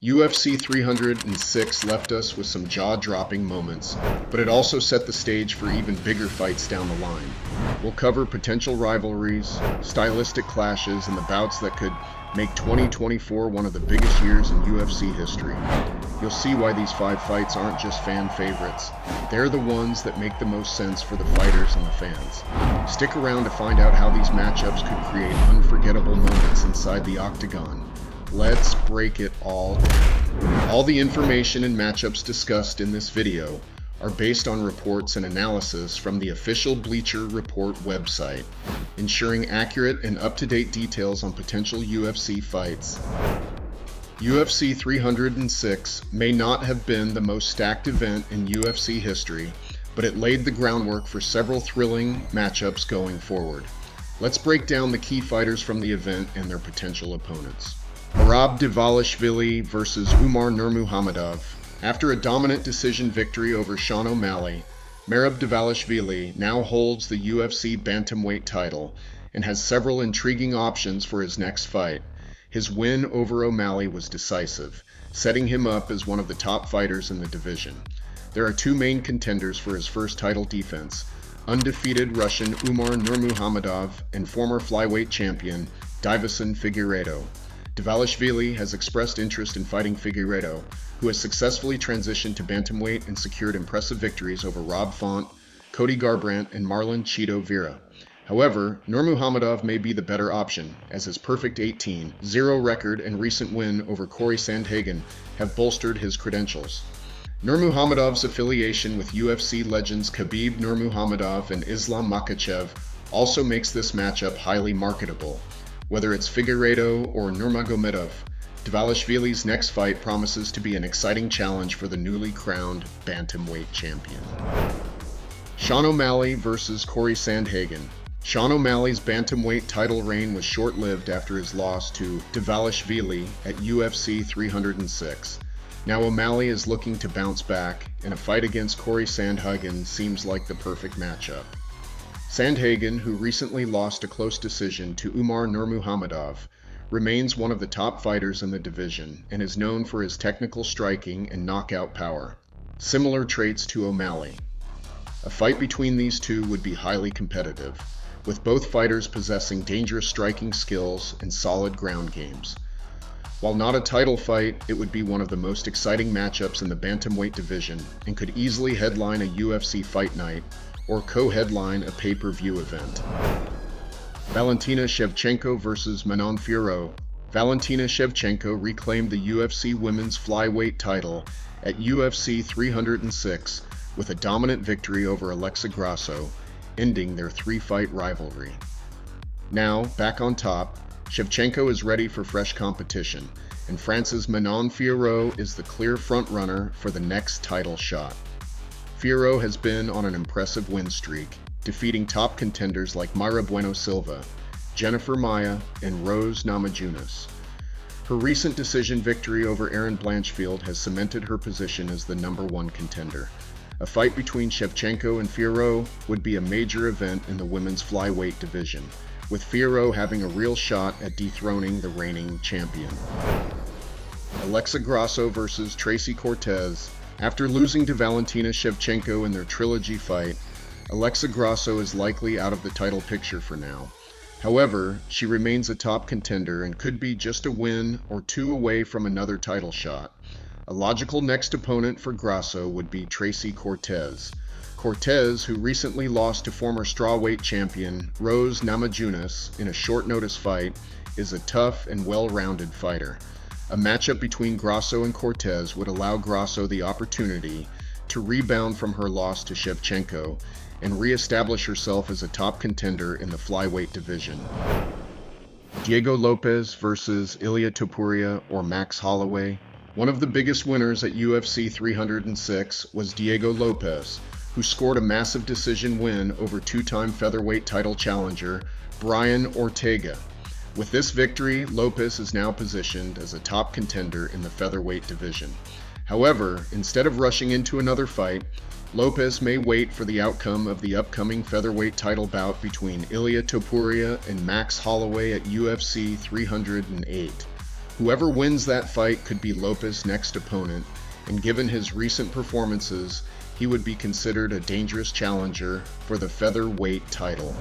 UFC 306 left us with some jaw-dropping moments, but it also set the stage for even bigger fights down the line. We'll cover potential rivalries, stylistic clashes, and the bouts that could make 2024 one of the biggest years in UFC history. You'll see why these 5 fights aren't just fan favorites. They're the ones that make the most sense for the fighters and the fans. Stick around to find out how these matchups could create unforgettable moments inside the octagon. Let's break it all down. All the information and matchups discussed in this video are based on reports and analysis from the official Bleacher Report website, ensuring accurate and up-to-date details on potential UFC fights. UFC 306 may not have been the most stacked event in UFC history, but it laid the groundwork for several thrilling matchups going forward. Let's break down the key fighters from the event and their potential opponents. Merab Dvalishvili versus Umar Nurmagomedov. After a dominant decision victory over Sean O'Malley, Merab Dvalishvili now holds the UFC bantamweight title and has several intriguing options for his next fight. His win over O'Malley was decisive, setting him up as one of the top fighters in the division. There are 2 main contenders for his first title defense: undefeated Russian Umar Nurmagomedov and former flyweight champion Deiveson Figueiredo. Dvalishvili has expressed interest in fighting Figueiredo, who has successfully transitioned to bantamweight and secured impressive victories over Rob Font, Cody Garbrandt, and Marlon Chito Vera. However, Nurmagomedov may be the better option, as his perfect 18-0 record and recent win over Corey Sandhagen have bolstered his credentials. Nurmagomedov's affiliation with UFC legends Khabib Nurmagomedov and Islam Makhachev also makes this matchup highly marketable. Whether it's Figueiredo or Nurmagomedov, Dvalishvili's next fight promises to be an exciting challenge for the newly crowned bantamweight champion. Sean O'Malley versus Corey Sandhagen. Sean O'Malley's bantamweight title reign was short-lived after his loss to Dvalishvili at UFC 306. Now O'Malley is looking to bounce back, and a fight against Corey Sandhagen seems like the perfect matchup. Sandhagen, who recently lost a close decision to Umar Nurmagomedov, remains one of the top fighters in the division and is known for his technical striking and knockout power, similar traits to O'Malley. A fight between these two would be highly competitive, with both fighters possessing dangerous striking skills and solid ground games. While not a title fight, it would be one of the most exciting matchups in the bantamweight division and could easily headline a UFC fight night or co-headline a pay-per-view event. Valentina Shevchenko versus Manon Fiorot. Valentina Shevchenko reclaimed the UFC women's flyweight title at UFC 306 with a dominant victory over Alexa Grasso, ending their 3-fight rivalry. Now, back on top, Shevchenko is ready for fresh competition, and France's Manon Fiorot is the clear frontrunner for the next title shot. Fiorot has been on an impressive win streak, defeating top contenders like Mayra Bueno Silva, Jennifer Maia, and Rose Namajunas. Her recent decision victory over Erin Blanchfield has cemented her position as the #1 contender. A fight between Shevchenko and Fiorot would be a major event in the women's flyweight division, with Fiorot having a real shot at dethroning the reigning champion. Alexa Grasso versus Tracy Cortez. After losing to Valentina Shevchenko in their trilogy fight, Alexa Grasso is likely out of the title picture for now. However, she remains a top contender and could be just a win or 2 away from another title shot. A logical next opponent for Grasso would be Tracy Cortez. Cortez, who recently lost to former strawweight champion Rose Namajunas in a short-notice fight, is a tough and well-rounded fighter. A matchup between Grasso and Cortez would allow Grasso the opportunity to rebound from her loss to Shevchenko and re-establish herself as a top contender in the flyweight division. Diego Lopes versus Ilia Topuria or Max Holloway. One of the biggest winners at UFC 306 was Diego Lopes, who scored a massive decision win over 2-time featherweight title challenger Brian Ortega. With this victory, Lopes is now positioned as a top contender in the featherweight division. However, instead of rushing into another fight, Lopes may wait for the outcome of the upcoming featherweight title bout between Ilia Topuria and Max Holloway at UFC 308. Whoever wins that fight could be Lopez's next opponent, and given his recent performances, he would be considered a dangerous challenger for the featherweight title.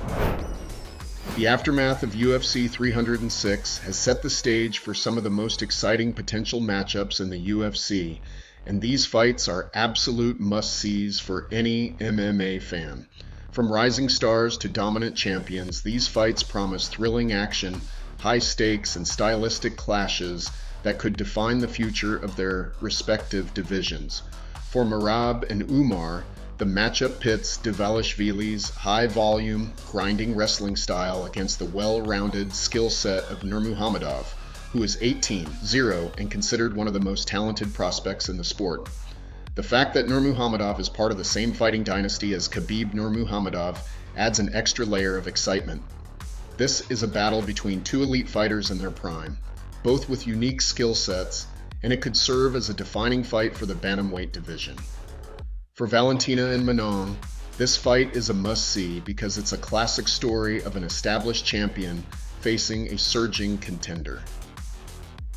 The aftermath of UFC 306 has set the stage for some of the most exciting potential matchups in the UFC, and these fights are absolute must-sees for any MMA fan. From rising stars to dominant champions, these fights promise thrilling action, high stakes, and stylistic clashes that could define the future of their respective divisions. For Merab and Umar, the matchup pits Dvalishvili's high-volume, grinding wrestling style against the well-rounded skill set of Nurmagomedov, who is 18-0 and considered one of the most talented prospects in the sport. The fact that Nurmagomedov is part of the same fighting dynasty as Khabib Nurmagomedov adds an extra layer of excitement. This is a battle between two elite fighters in their prime, both with unique skill sets, and it could serve as a defining fight for the bantamweight division. For Valentina and Manon, this fight is a must-see because it's a classic story of an established champion facing a surging contender.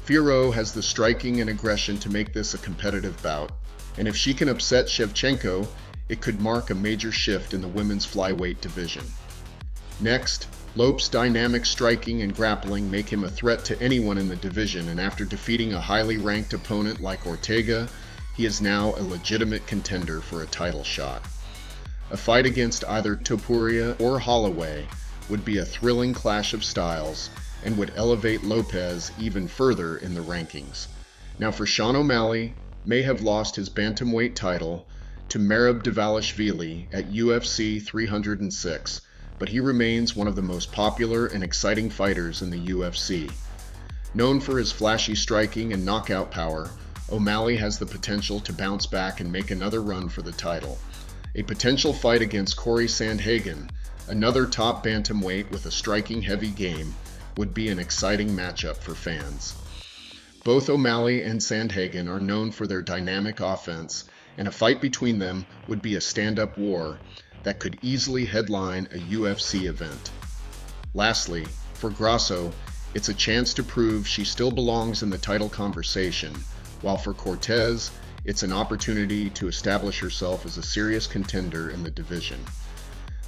Fiorot has the striking and aggression to make this a competitive bout, and if she can upset Shevchenko, it could mark a major shift in the women's flyweight division. Next, Lope's dynamic striking and grappling make him a threat to anyone in the division, and after defeating a highly ranked opponent like Ortega, he is now a legitimate contender for a title shot. A fight against either Topuria or Holloway would be a thrilling clash of styles and would elevate Lopez even further in the rankings. Now for Sean O'Malley, may have lost his bantamweight title to Merab Dvalishvili at UFC 306, but he remains one of the most popular and exciting fighters in the UFC. Known for his flashy striking and knockout power, O'Malley has the potential to bounce back and make another run for the title. A potential fight against Corey Sandhagen, another top bantamweight with a striking heavy game, would be an exciting matchup for fans. Both O'Malley and Sandhagen are known for their dynamic offense, and a fight between them would be a stand-up war that could easily headline a UFC event. Lastly, for Grasso, it's a chance to prove she still belongs in the title conversation, while for Cortez, it's an opportunity to establish herself as a serious contender in the division.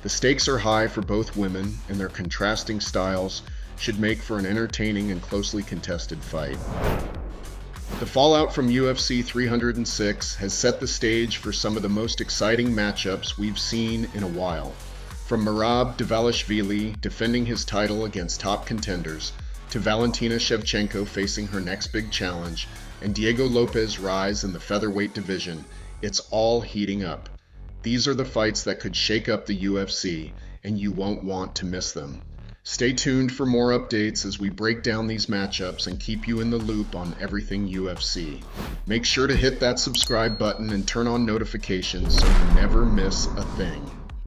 The stakes are high for both women, and their contrasting styles should make for an entertaining and closely contested fight. The fallout from UFC 306 has set the stage for some of the most exciting matchups we've seen in a while. From Merab Dvalishvili defending his title against top contenders, to Valentina Shevchenko facing her next big challenge, and Diego Lopez's rise in the featherweight division, it's all heating up. These are the fights that could shake up the UFC, and you won't want to miss them. Stay tuned for more updates as we break down these matchups and keep you in the loop on everything UFC. Make sure to hit that subscribe button and turn on notifications so you never miss a thing.